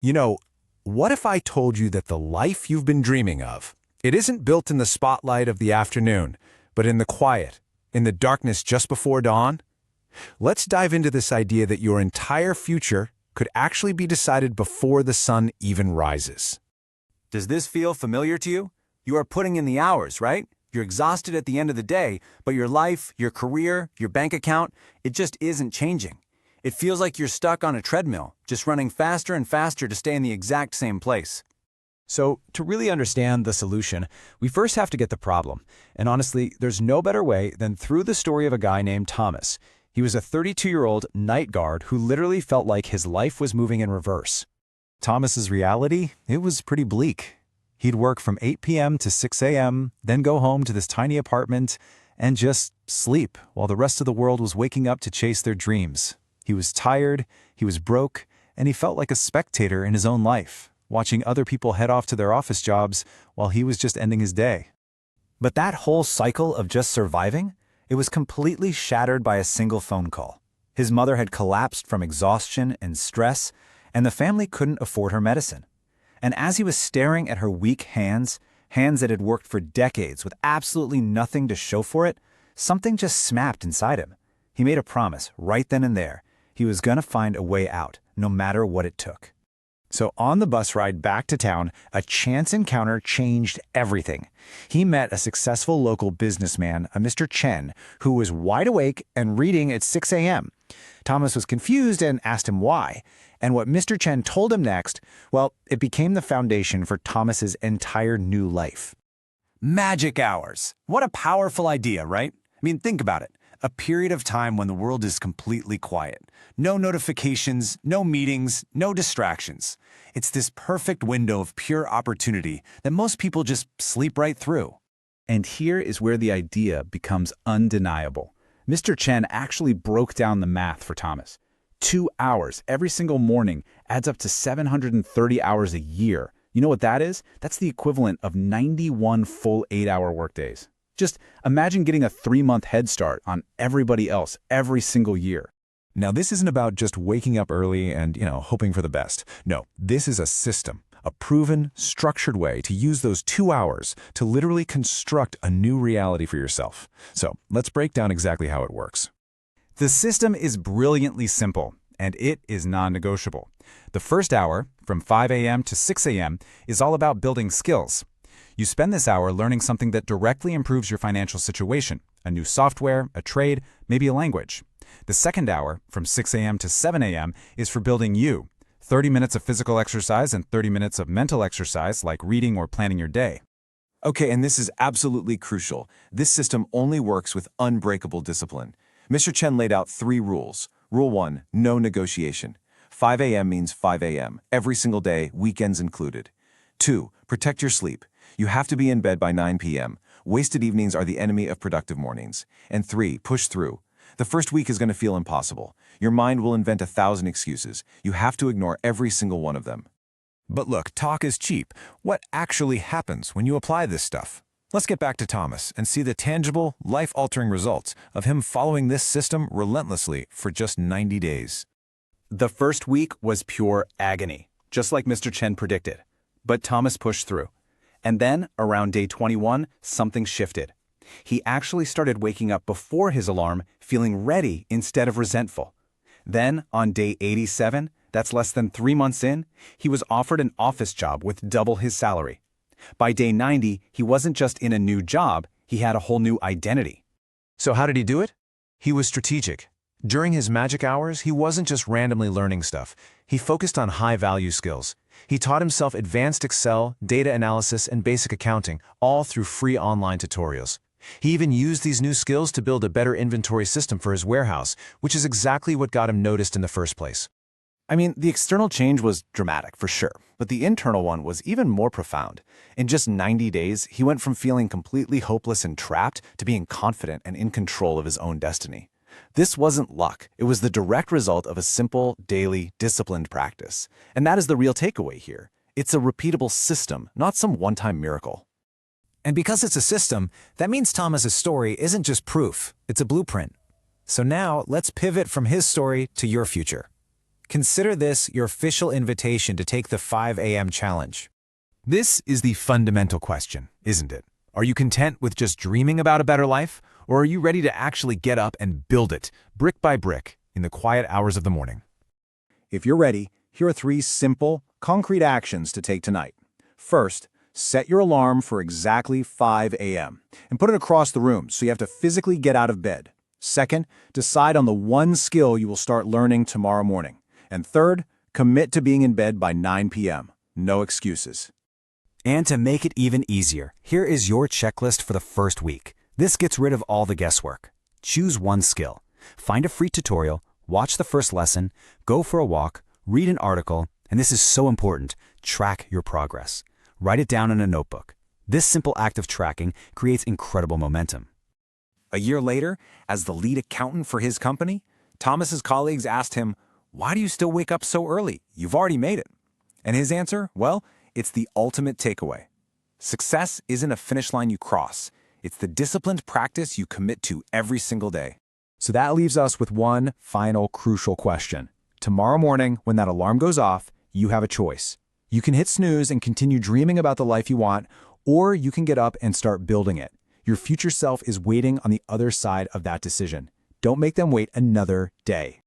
You know, what if I told you that the life you've been dreaming of, it isn't built in the spotlight of the afternoon, but in the quiet, in the darkness just before dawn? Let's dive into this idea that your entire future could actually be decided before the sun even rises. Does this feel familiar to you? You are putting in the hours, right? You're exhausted at the end of the day, but your life, your career, your bank account, it just isn't changing. It feels like you're stuck on a treadmill, just running faster and faster to stay in the exact same place. So, to really understand the solution, we first have to get the problem. And honestly, there's no better way than through the story of a guy named Thomas. He was a 32-year-old night guard who literally felt like his life was moving in reverse. Thomas's reality, it was pretty bleak. He'd work from 8 p.m. to 6 a.m., then go home to this tiny apartment and just sleep while the rest of the world was waking up to chase their dreams. He was tired, he was broke, and he felt like a spectator in his own life, watching other people head off to their office jobs while he was just ending his day. But that whole cycle of just surviving, it was completely shattered by a single phone call. His mother had collapsed from exhaustion and stress, and the family couldn't afford her medicine. And as he was staring at her weak hands that had worked for decades with absolutely nothing to show for it, something just snapped inside him. He made a promise right then and there. He was going to find a way out, no matter what it took. So on the bus ride back to town, a chance encounter changed everything. He met a successful local businessman, a Mr. Chen, who was wide awake and reading at 6 a.m. Thomas was confused and asked him why. And what Mr. Chen told him next, well, it became the foundation for Thomas's entire new life. Magic hours. What a powerful idea, right? I mean, think about it. A period of time when the world is completely quiet. No notifications, no meetings, no distractions. It's this perfect window of pure opportunity that most people just sleep right through. And here is where the idea becomes undeniable. Mr. Chen actually broke down the math for Thomas. 2 hours every single morning adds up to 730 hours a year. You know what that is? That's the equivalent of 91 full 8-hour workdays. Just imagine getting a 3-month head start on everybody else every single year. Now, this isn't about just waking up early and, hoping for the best. No, this is a system, a proven, structured way to use those 2 hours to literally construct a new reality for yourself. So let's break down exactly how it works. The system is brilliantly simple, and it is non-negotiable. The first hour, from 5 a.m. to 6 a.m., is all about building skills. You spend this hour learning something that directly improves your financial situation, a new software, a trade, maybe a language. The second hour, from 6 a.m. to 7 a.m., is for building you. 30 minutes of physical exercise and 30 minutes of mental exercise, like reading or planning your day. Okay, and this is absolutely crucial. This system only works with unbreakable discipline. Mr. Chen laid out 3 rules. Rule 1, no negotiation. 5 a.m. means 5 a.m., every single day, weekends included. 2, protect your sleep. You have to be in bed by 9 p.m. Wasted evenings are the enemy of productive mornings. And 3, push through. The first week is going to feel impossible. Your mind will invent 1,000 excuses. You have to ignore every single one of them. But look, talk is cheap. What actually happens when you apply this stuff? Let's get back to Thomas and see the tangible, life-altering results of him following this system relentlessly for just 90 days. The first week was pure agony, just like Mr. Chen predicted. But Thomas pushed through. And then, around day 21, something shifted. He actually started waking up before his alarm, feeling ready instead of resentful. Then, on day 87, that's less than 3 months in, he was offered an office job with double his salary. By day 90, he wasn't just in a new job, he had a whole new identity. So how did he do it? He was strategic. During his magic hours, he wasn't just randomly learning stuff. He focused on high-value skills. He taught himself advanced Excel, data analysis, and basic accounting, all through free online tutorials. He even used these new skills to build a better inventory system for his warehouse, which is exactly what got him noticed in the first place. I mean, the external change was dramatic, for sure, but the internal one was even more profound. In just 90 days, he went from feeling completely hopeless and trapped to being confident and in control of his own destiny. This wasn't luck. It was the direct result of a simple, daily, disciplined practice. And that is the real takeaway here. It's a repeatable system, not some one-time miracle. And because it's a system, that means Thomas's story isn't just proof, it's a blueprint. So now, let's pivot from his story to your future. Consider this your official invitation to take the 5 a.m. challenge. This is the fundamental question, isn't it? Are you content with just dreaming about a better life, or are you ready to actually get up and build it, brick by brick, in the quiet hours of the morning? If you're ready, here are 3 simple, concrete actions to take tonight. First, set your alarm for exactly 5 a.m. and put it across the room so you have to physically get out of bed. Second, decide on the one skill you will start learning tomorrow morning. And third, commit to being in bed by 9 p.m. No excuses. And to make it even easier, here is your checklist for the first week. This gets rid of all the guesswork. Choose one skill. Find a free tutorial, watch the first lesson, go for a walk, read an article, and this is so important, track your progress. Write it down in a notebook. This simple act of tracking creates incredible momentum. A year later, as the lead accountant for his company, Thomas's colleagues asked him, "Why do you still wake up so early? You've already made it." And his answer, well, it's the ultimate takeaway. Success isn't a finish line you cross. It's the disciplined practice you commit to every single day. So that leaves us with one final crucial question. Tomorrow morning, when that alarm goes off, you have a choice. You can hit snooze and continue dreaming about the life you want, or you can get up and start building it. Your future self is waiting on the other side of that decision. Don't make them wait another day.